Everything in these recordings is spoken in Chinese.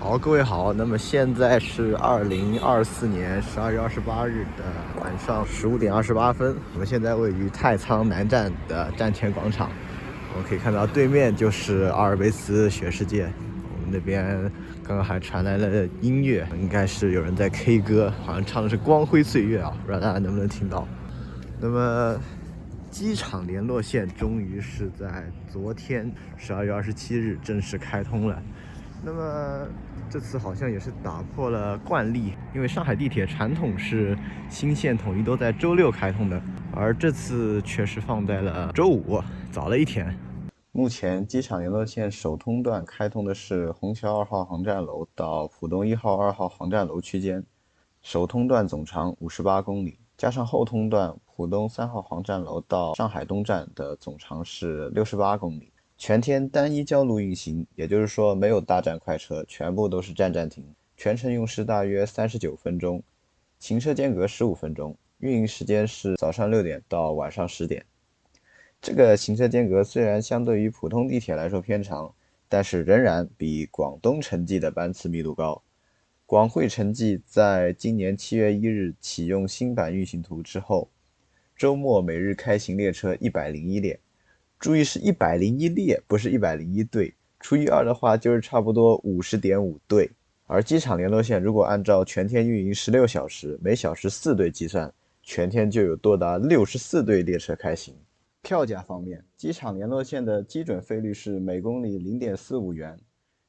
好，各位好。那么现在是2024年12月28日的晚上15点28分。我们现在位于太仓南站的站前广场，我们可以看到对面就是阿尔卑斯雪世界。我们那边刚刚还传来了音乐，应该是有人在 K 歌，好像唱的是《光辉岁月》啊，不知道大家能不能听到。那么机场联络线终于是在昨天12月27日正式开通了。那么这次好像也是打破了惯例，因为上海地铁传统是新线统一都在周六开通的，而这次却是放在了周五，早了一天。目前机场联络线首通段开通的是虹桥2号航站楼到浦东1号、2号航站楼区间，首通段总长58公里，加上后通段浦东3号航站楼到上海东站的总长是68公里。全天单一交路运行，也就是说没有大站快车，全部都是站站停，全程用时大约39分钟，行车间隔15分钟，运营时间是早上6点到晚上10点。这个行车间隔虽然相对于普通地铁来说偏长，但是仍然比广东城际的班次密度高。广汇城际在今年7月1日启用新版运行图之后，周末每日开行列车101列。注意是101列，不是101对，除以2的话就是差不多50.5对。而机场联络线如果按照全天运营16小时，每小时4对计算，全天就有多达64对列车开行。票价方面，机场联络线的基准费率是每公里0.45元，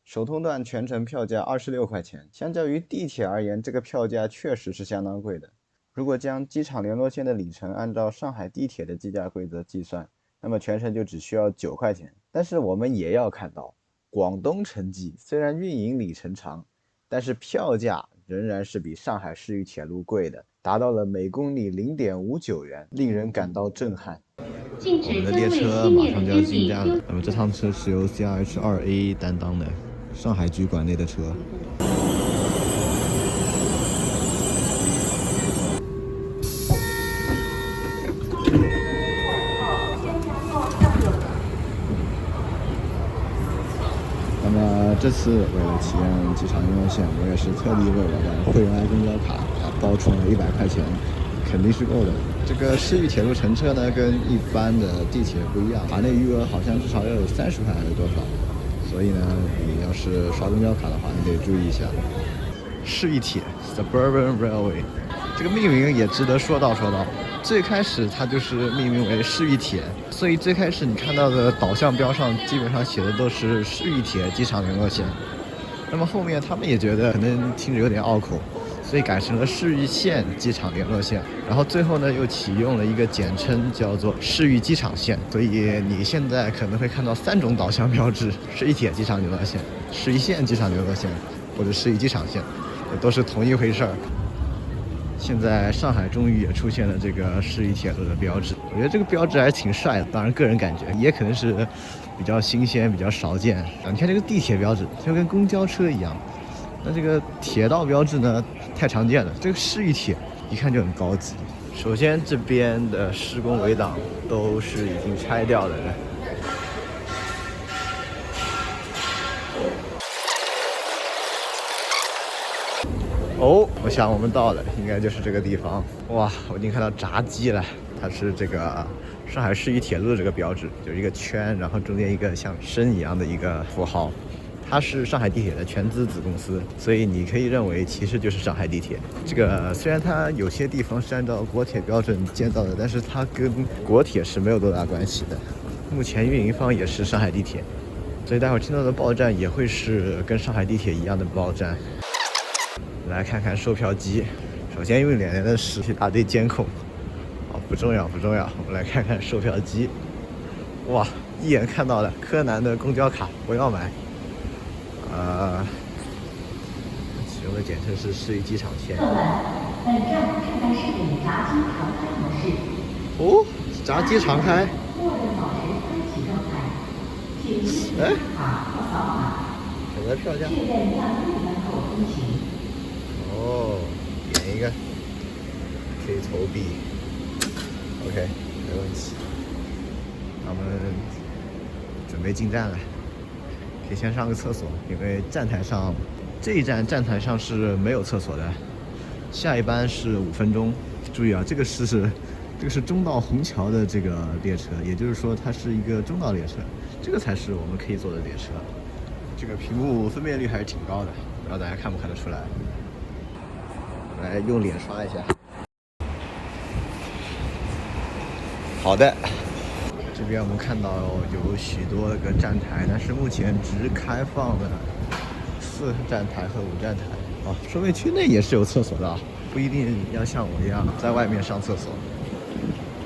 首通段全程票价26块钱，相较于地铁而言，这个票价确实是相当贵的。如果将机场联络线的里程按照上海地铁的计价规则计算，那么全程就只需要9块钱。但是我们也要看到，广东城际虽然运营里程长，但是票价仍然是比上海市域铁路贵的，达到了每公里0.59元，令人感到震撼。我们的列车马上就要进站了。那么这趟车是由 CRH2A 担当的，上海局管内的车。那么这次为了体验机场联络线，我也是特地为我的会员公交卡包充了100块钱，肯定是够的。这个市域铁路乘车呢，跟一般的地铁不一样，卡内余额好像至少要有30块还是多少，所以呢，你要是刷公交卡的话，你得注意一下。市域铁 Suburban Railway 这个命名也值得说道。最开始它就是命名为市域铁，所以最开始你看到的导向标上基本上写的都是市域铁机场联络线。那么后面他们也觉得可能听着有点拗口，所以改成了市域线机场联络线。然后最后呢又启用了一个简称叫做市域机场线。所以你现在可能会看到3种导向标志：市域铁机场联络线、市域线机场联络线或者市域机场线，都是同一回事儿。现在上海终于也出现了这个市域铁路的标志，我觉得这个标志还是挺帅的，当然个人感觉也可能是比较新鲜、比较少见。你看这个地铁标志，就跟公交车一样，那这个铁道标志呢，太常见了。这个市域铁一看就很高级。首先这边的施工围挡都是已经拆掉的。哦，我想我们到了，应该就是这个地方。哇，我已经看到闸机了，它是这个上海市域铁路的这个标志，就是一个圈，然后中间一个像针一样的一个符号。它是上海地铁的全资子公司，所以你可以认为其实就是上海地铁。这个虽然它有些地方是按照国铁标准建造的，但是它跟国铁是没有多大关系的。目前运营方也是上海地铁，所以待会儿听到的报站也会是跟上海地铁一样的报站。来看看售票机，首先因为脸脸的是一大堆监控，不重要。我们来看看售票机。哇，一眼看到了柯南的公交卡，我要买。使用的简称是市域机场线。本站正在试点闸机常开模式。哦，闸机常开。默认保持开启状态。请持卡和扫码。选择票价。确认向入门口通行。哦，点一个，可以投币。OK， 没问题。我们准备进站了，可以先上个厕所，因为站台上这一站站台上是没有厕所的，下一班是5分钟。注意啊，这个是中到虹桥的这个列车，也就是说它是一个中到列车，这个才是我们可以坐的列车。这个屏幕分辨率还是挺高的，不知道大家看不看得出来。来用脸刷一下。好的，这边我们看到有许多个站台，但是目前只开放了4站台和5站台。哦，收费区内也是有厕所的啊，不一定要像我一样在外面上厕所。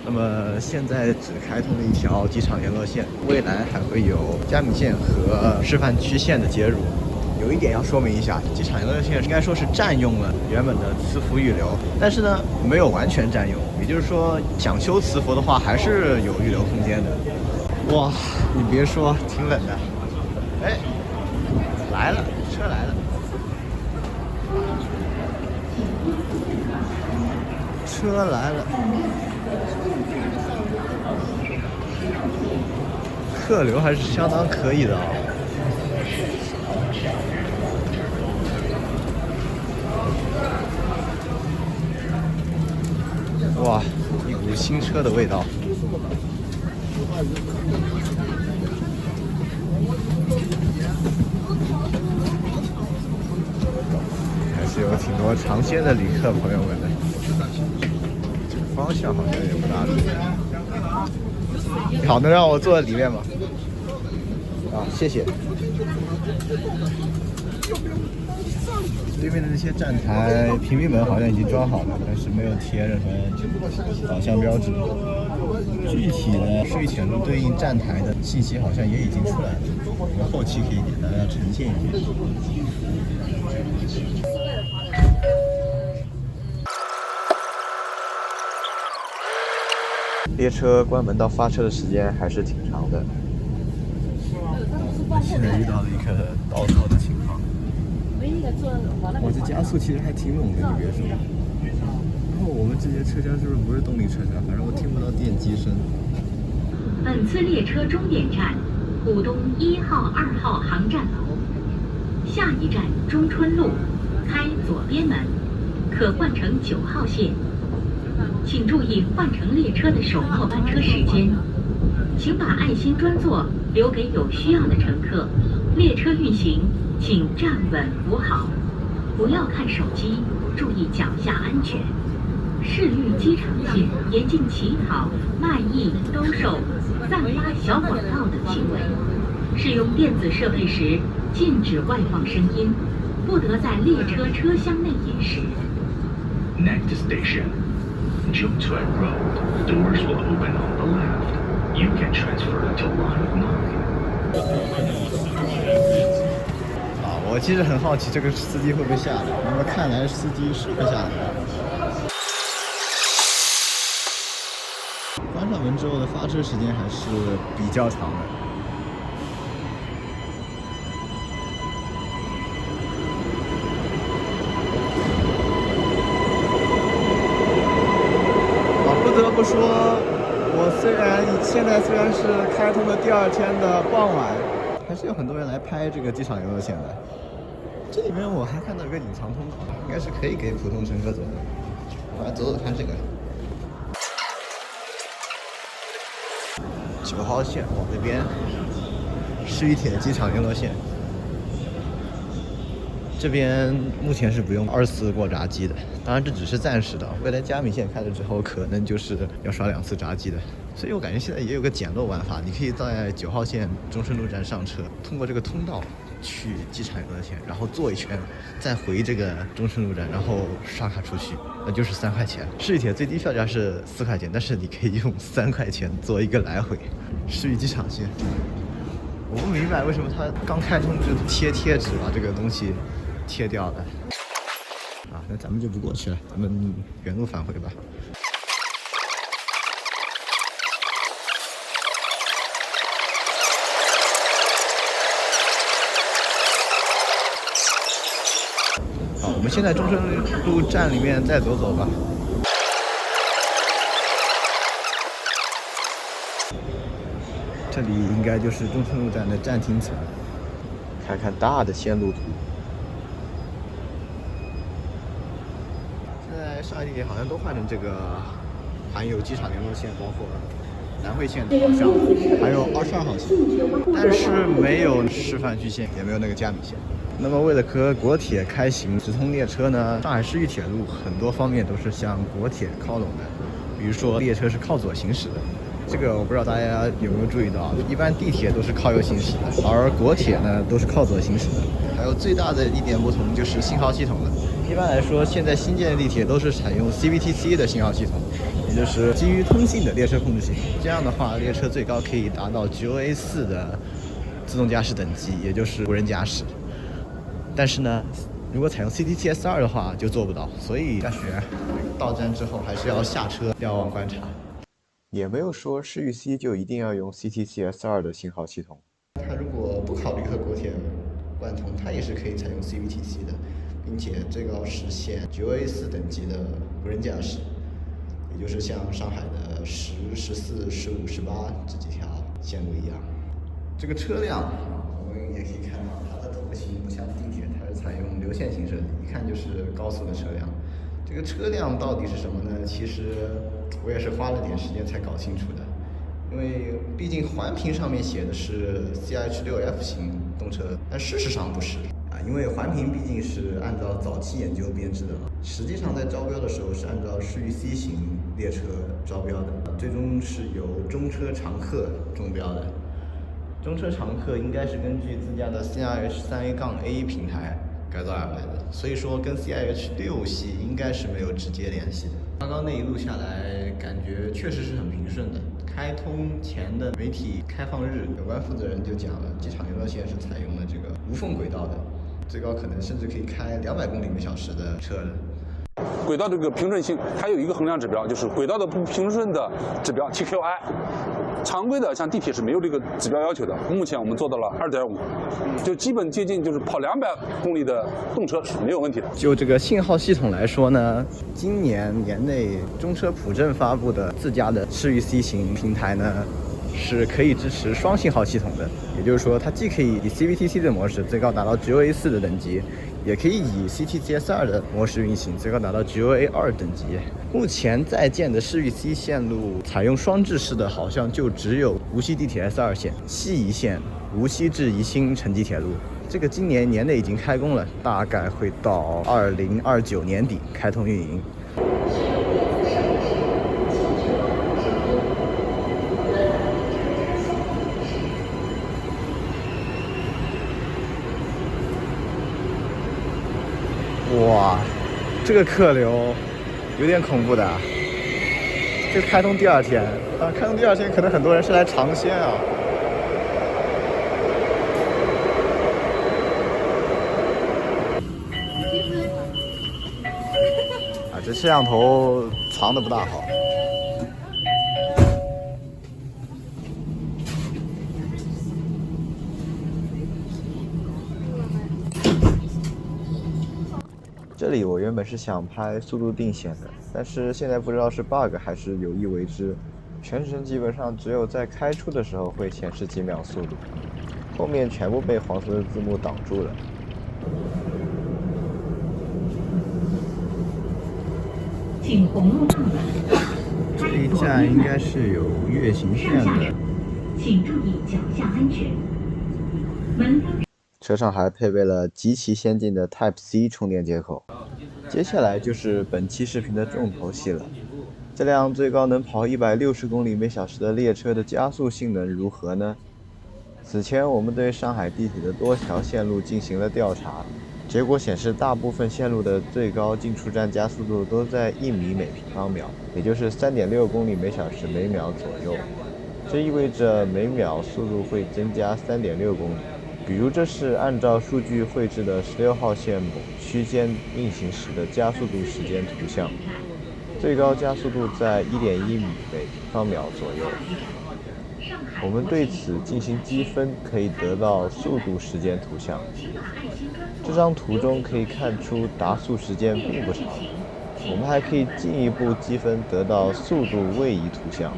那么现在只开通了一条机场联络线，未来还会有嘉闵线和示范区线的接入。有一点要说明一下，机场联络线应该说是占用了原本的磁浮预留，但是呢没有完全占用，也就是说想修磁浮的话还是有预留空间的。哇，你别说，挺冷的。哎，来了，车来了，车来了。客流还是相当可以的啊。哇，一股新车的味道。还是有挺多尝鲜的旅客朋友们的。这个方向好像也不大对。你好，能让我坐在里面吗？啊，谢谢。对面的那些站台屏蔽门好像已经装好了，但是没有贴任何导向标志。具体的税前路对应站台的信息好像也已经出来了，我们后期可以给大家呈现一下。列车关门到发车的时间还是挺长的。现在遇到了一个倒座的情况。哇，这加速其实还挺猛的，你别说。然后我们这节车厢是不是动力车厢？反正我听不到电机声。本次列车终点站浦东1号、2号航站楼，下一站中春路，开左边门，可换乘9号线。请注意换乘列车的首末班车时间，请把爱心专座留给有需要的乘客。列车运行，请站稳扶好，不要看手机，注意脚下安全。市域机场线严禁乞讨、卖艺、兜售、散发小广告等行为。使用电子设备时，禁止外放声音，不得在列车车厢内饮食。 Next station, Jungcui Road. Doors will open on the left. You can transfer to line 9. 我其实很好奇这个司机会不会下来，那么看来司机是会下来的。关上门之后的发车时间还是比较长的。不得不说，我现在虽然是开通的第2天的傍晚，还是有很多人来拍这个机场游乐线的。这里面我还看到有个隐藏通道，应该是可以给普通乘客走的。我来走走看这个。9号线往那边，市域铁机场联络线。这边目前是不用24过闸机的，当然这只是暂时的，未来嘉闵线开了之后，可能就是要刷2次闸机的。所以我感觉现在也有个简陋玩法，你可以在9号线中顺路站上车，通过这个通道去机场游乐线，然后坐一圈，再回这个中顺路站，然后刷卡出去，那就是3块钱。市域铁最低票价是4块钱，但是你可以用3块钱做一个来回。市域机场线，我不明白为什么他刚开通就贴纸把这个东西贴掉了。啊，那咱们就不过去了，咱们原路返回吧。好，我们现在中顺路站里面再走走吧。这里应该就是中顺路站的站厅层，看看大的线路图。来上海地铁好像都换成这个含有机场联络线，包括南汇线的，好像还有22号线，但是没有示范区线，也没有那个嘉闵线。那么为了和国铁开行直通列车呢，上海市域铁路很多方面都是向国铁靠拢的，比如说列车是靠左行驶的。这个我不知道大家有没有注意到，一般地铁都是靠右行驶的，而国铁呢都是靠左行驶的。还有最大的一点不同就是信号系统了。一般来说，现在新建的地铁都是采用 CVTC 的信号系统，也就是基于通信的列车控制系统。这样的话，列车最高可以达到 GOA4 的自动驾驶等级，也就是无人驾驶。但是呢，如果采用 CTTS2 的话就做不到，所以大学到站之后还是要下车瞭望观察。也没有说市域 C 就一定要用 CTTS2 的信号系统。它如果不考虑和国铁贯通，它也是可以采用 CVTC 的，并且最高实现 GOA4 等级的无人驾驶，也就是像上海的10、14、15、18这几条线路一样。这个车辆我们也可以看到，它的图形不像地铁，它是采用流线型设计，一看就是高速的车辆。这个车辆到底是什么呢？其实我也是花了点时间才搞清楚的，因为毕竟环评上面写的是 CH6F 型动车，但事实上不是啊，因为环评毕竟是按照早期研究编制的嘛，实际上在招标的时候是按照市域 C 型列车招标的，最终是由中车常客中标的。中车常客应该是根据自家的 CRH3A-A 平台改造而来的，所以说跟 CRH6 系应该是没有直接联系的。刚刚那一路下来，感觉确实是很平顺的。开通前的媒体开放日，有关负责人就讲了，机场联络线是采用了这个无缝轨道的，最高可能甚至可以开200公里每小时的车的。轨道这个平顺性，它有一个衡量指标，就是轨道的不平顺的指标 TQI。常规的像地铁是没有这个指标要求的，目前我们做到了2.5，就基本接近，就是跑200公里的动车是没有问题的。就这个信号系统来说呢，今年年内中车普正发布的自家的市域 C 型平台呢，是可以支持双信号系统的，也就是说它既可以以 CVTC 的模式最高达到 GOA4 的等级，也可以以 CTTS2 的模式运行，最高达到 GOA2 等级。目前在建的市域 C 线路采用双制式的，好像就只有无锡地铁 S2 线、西宜线、无锡至宜兴城际铁路。这个今年年内已经开工了，大概会到2029年底开通运营。哇，这个客流有点恐怖的。这开通第2天啊，开通第2天可能很多人是来尝鲜啊。啊，这摄像头藏的不大好。这里我原本是想拍速度定显的，但是现在不知道是 bug 还是有意为之，全程基本上只有在开出的时候会显示几秒速度，后面全部被黄色的字幕挡住了。请红路上门。这一站应该是有月行线的。请注意脚下安全。门封。车上还配备了极其先进的 Type-C 充电接口。接下来就是本期视频的重头戏了，这辆最高能跑160公里每小时的列车的加速性能如何呢？此前我们对上海地铁的多条线路进行了调查，结果显示大部分线路的最高进出站加速度都在1米每平方秒，也就是3.6公里每小时每秒左右。这意味着每秒速度会增加3.6公里。比如这是按照数据绘制的16号线某区间运行时的加速度时间图像，最高加速度在1.1米每平方秒左右。我们对此进行积分，可以得到速度时间图像。这张图中可以看出达速时间并不长，我们还可以进一步积分得到速度位移图像。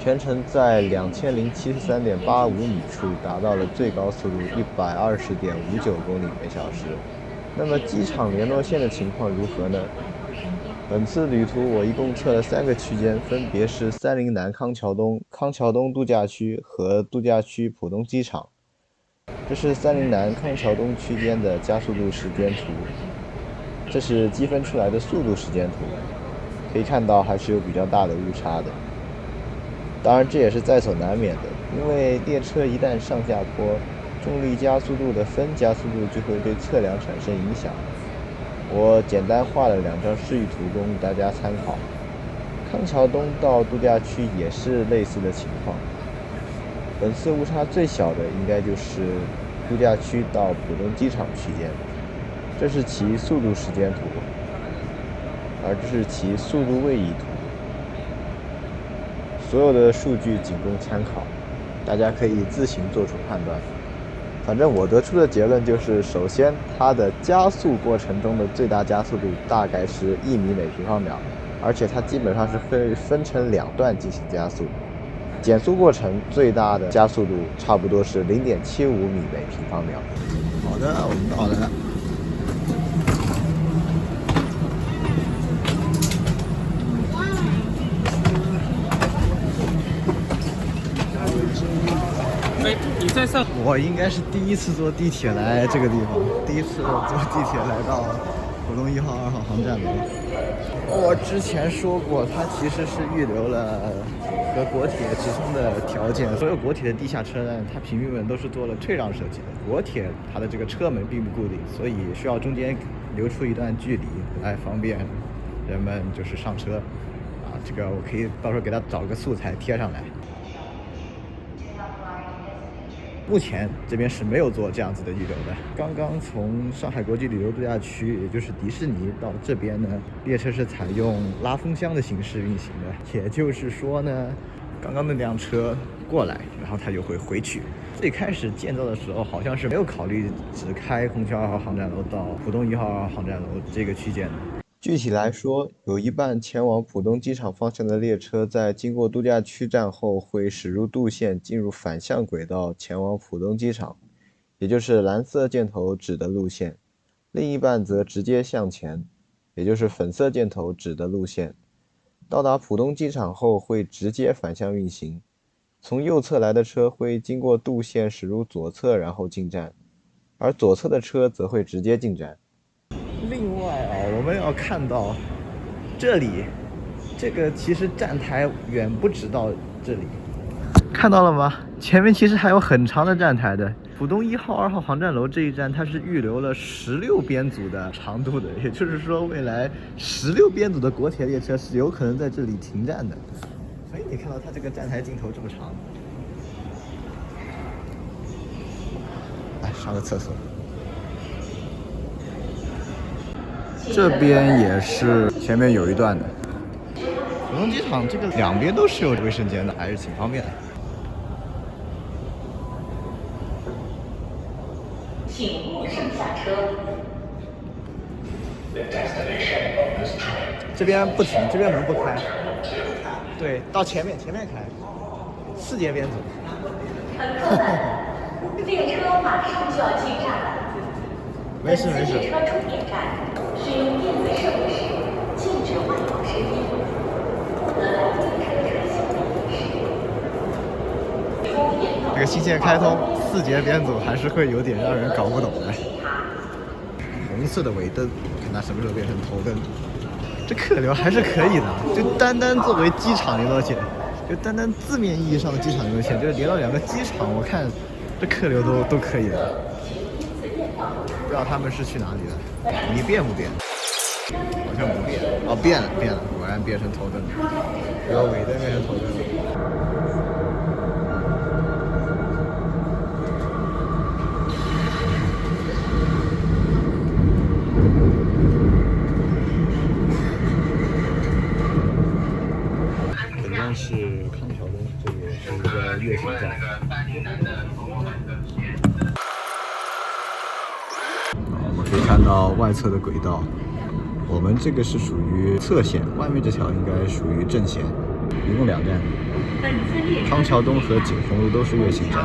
全程在2073.85米处达到了最高速度120.59公里每小时。那么机场联络线的情况如何呢？本次旅途我一共测了3个区间，分别是三陵南康桥东、康桥东度假区和度假区浦东机场。这是三陵南康桥东区间的加速度时间图，这是积分出来的速度时间图，可以看到还是有比较大的误差的。当然这也是在所难免的，因为列车一旦上下坡，重力加速度的分加速度就会对测量产生影响。我简单画了2张示意图供大家参考。康桥东到度假区也是类似的情况。本次误差最小的应该就是度假区到浦东机场区间，这是其速度时间图，而这是其速度位移图。所有的数据仅供参考，大家可以自行做出判断。反正我得出的结论就是，首先它的加速过程中的最大加速度大概是1米每平方秒，而且它基本上是分成2段进行加速。减速过程最大的加速度差不多是0.75米每平方秒。好的，我们到了。你在上？我应该是第一次坐地铁来这个地方，第一次坐地铁来到浦东1号、2号航站楼。我之前说过，它其实是预留了和国铁直通的条件。所有国铁的地下车站，它平面门都是做了退让设计的。国铁它的这个车门并不固定，所以需要中间留出一段距离来方便人们就是上车。这个我可以到时候给它找个素材贴上来。目前这边是没有做这样子的预留的。刚刚从上海国际旅游度假区，也就是迪士尼到这边呢，列车是采用拉风箱的形式运行的。也就是说呢，刚刚那辆车过来，然后它就会回去。最开始建造的时候，好像是没有考虑只开虹桥2号航站楼到浦东1号、2号航站楼这个区间的。具体来说，有一半前往浦东机场方向的列车在经过度假区站后会驶入度线，进入反向轨道前往浦东机场，也就是蓝色箭头指的路线；另一半则直接向前，也就是粉色箭头指的路线。到达浦东机场后会直接反向运行，从右侧来的车会经过度线驶入左侧然后进站，而左侧的车则会直接进站。另外我们要看到这里，这个其实站台远不止到这里，看到了吗？前面其实还有很长的站台的。浦东1号、2号航站楼这一站，它是预留了16编组的长度的，也就是说，未来16编组的国铁列车是有可能在这里停站的。所以你看到它这个站台尽头这么长。来上个厕所。这边也是前面有一段的。浦东机场这个两边都是有卫生间的，还是挺方便的。请勿上下车。这边不停，这边门不开。对，到前面开。4节编组。乘客们，列车马上就要进站了。没事。列车终点站，使用电子设备时禁止外部声音。来列车车厢的仪式。这个新线开通4节编组还是会有点让人搞不懂的。红色的尾灯，看它什么时候变成头灯。这客流还是可以的，就单作为机场联络线，就单字面意义上的机场联络线，就是连到2个机场，我看这客流都可以的。不知道他们是去哪里的？你变不变？好像不变。哦，变了，果然变成头灯了，然后尾灯变成头灯了。本站是康桥东，这里是一个月行站。我们可以看到外侧的轨道，我们这个是属于侧线，外面这条应该属于正线。一共2站，康桥东和景洪路都是月行站。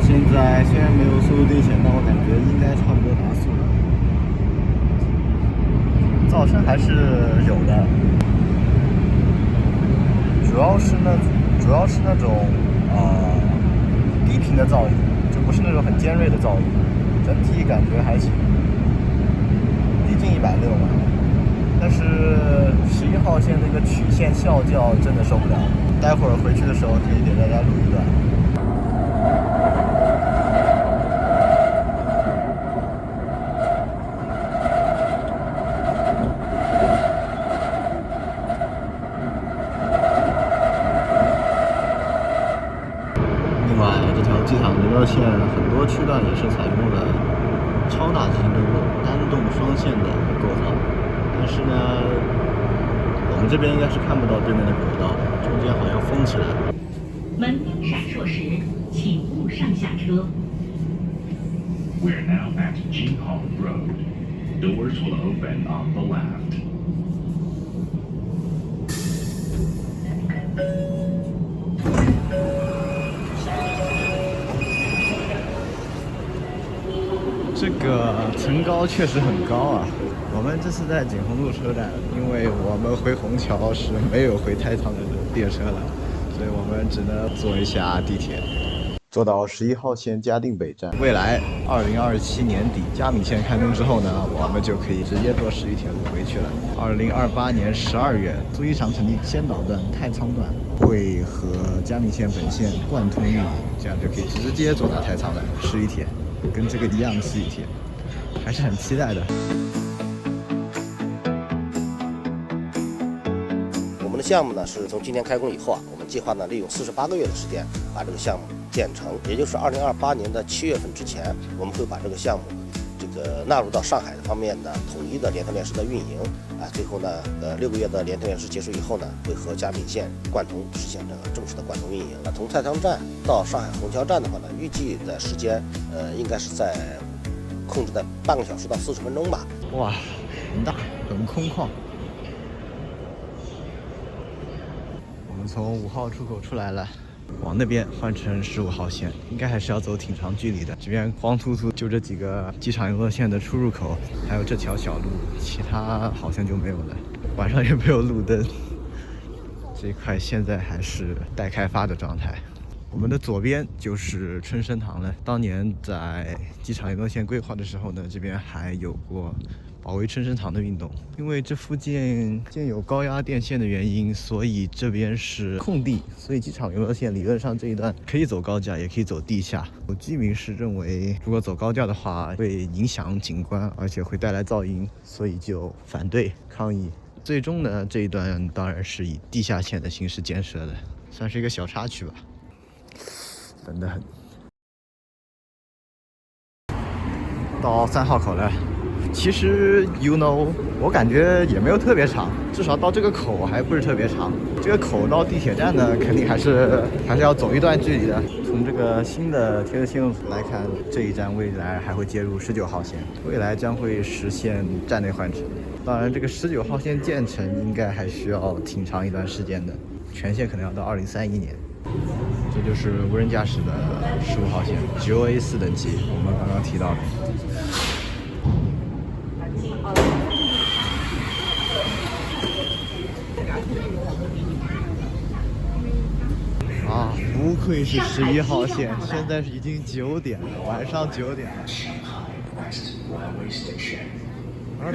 现在虽然没有速度定线，但我感觉应该差不多达速了。造声还是有的，主要是那种低频的噪音，就不是那种很尖锐的噪音，整体感觉还行，毕竟160嘛。但是11号线那个曲线啸叫真的受不了，待会儿回去的时候可以给大家录一段。另外，这条机场联络线很多区段也是采用了超大型的单动双线的构造，但是呢，我们这边应该是看不到对面的轨道，中间好像封起来了。门灯闪烁时，请勿上下车。We're now at Jinhong Road. Doors will open on the left. 这个层高确实很高啊！我们这次在锦宏路车站，因为我们回虹桥是没有回太仓的列车了，所以我们只能坐一下地铁，坐到11号线嘉定北站。未来2027年底嘉闵线开通之后呢，我们就可以直接坐11铁路回去了。2028年12月，苏伊长城的先导段太仓段会和嘉闵线本线贯通运营，这样就可以直接坐到太仓了11铁。跟这个一样的11铁，还是很期待的。我们的项目呢是从今年开工以后啊，我们计划呢利用48个月的时间把这个项目建成，也就是2028年的7月份之前，我们会把这个项目纳入到上海方面的统一的联特链式的运营啊。最后呢，6个月的联特链式结束以后呢，会和嘉闵线贯通实现这个正式的贯通运营。从太仓站到上海虹桥站的话呢，预计的时间应该是控制在半个小时到40分钟吧。哇，很大，很空旷。我们从5号出口出来了，往那边换乘15号线，应该还是要走挺长距离的。这边光秃秃就这几个机场联络线的出入口，还有这条小路，其他好像就没有了。晚上也没有路灯，这一块现在还是待开发的状态。我们的左边就是春生堂了。当年在机场联络线规划的时候呢，这边还有过保卫春生堂的运动。因为这附近建有高压电线的原因，所以这边是空地，所以机场联络线理论上这一段可以走高架，也可以走地下。有居民是认为，如果走高架的话会影响景观，而且会带来噪音，所以就反对抗议。最终呢，这一段当然是以地下线的形式建设的，算是一个小插曲吧。冷得很。到3号口了，其实 我感觉也没有特别长，至少到这个口还不是特别长。这个口到地铁站呢，肯定还是要走一段距离的。从这个新的铁路线路图来看，这一站未来还会接入19号线，未来将会实现站内换乘。当然，这个19号线建成应该还需要挺长一段时间的，全线可能要到2031年。这就是无人驾驶的15号线 GOA4 等级，我们刚刚提到的。啊，不愧是11号线，现在已经9点了，晚上9点了。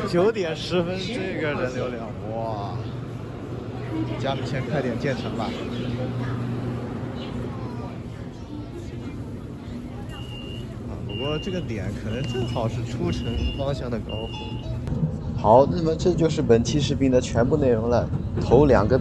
9点10分，这个人流量，哇！嘉闵线快点建成吧。不过这个点可能正好是出城方向的高峰。好，那么这就是本期视频的全部内容了。头2个